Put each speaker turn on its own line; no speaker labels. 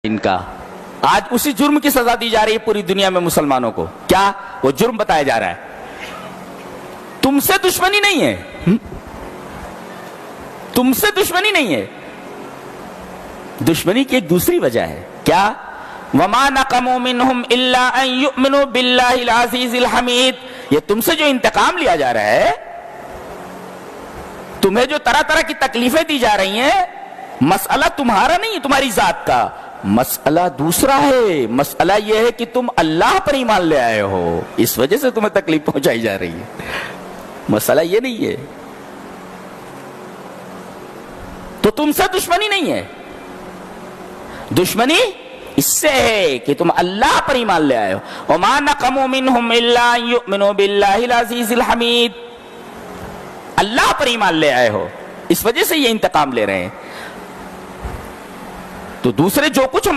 ان کا آج اسی جرم کی سزا دی جا رہی ہے پوری دنیا میں مسلمانوں کو. کیا وہ جرم بتایا جا رہا ہے؟ تم سے دشمنی نہیں ہے، تم سے دشمنی نہیں ہے، دشمنی کی ایک دوسری وجہ ہے. کیا؟ وَمَا نَقَمُوا مِنْهُمْ إِلَّا أَن يُؤْمِنُوا بِاللَّهِ الْعَزِيزِ الْحَمِيدِ. یہ تم سے جو انتقام لیا جا رہا ہے، تمہیں جو طرح طرح کی تکلیفیں دی جا رہی ہیں، مسئلہ تمہارا نہیں ہے، تمہاری ذات کا مسئلہ دوسرا ہے. مسئلہ یہ ہے کہ تم اللہ پر ایمان لے آئے ہو، اس وجہ سے تمہیں تکلیف پہنچائی جا رہی ہے. مسئلہ یہ نہیں ہے. تو تم سے دشمنی نہیں ہے، دشمنی اس سے ہے کہ تم اللہ پر ایمان لے آئے ہو. وَمَا نَقَمُوا مِنْهُمْ إِلَّا أَن يُؤْمِنُوا بِاللَّهِ الْعَزِيزِ الْحَمِيدِ. اللہ پر ایمان لے آئے ہو، اس وجہ سے یہ انتقام لے رہے ہیں. تو دوسرے جو کچھ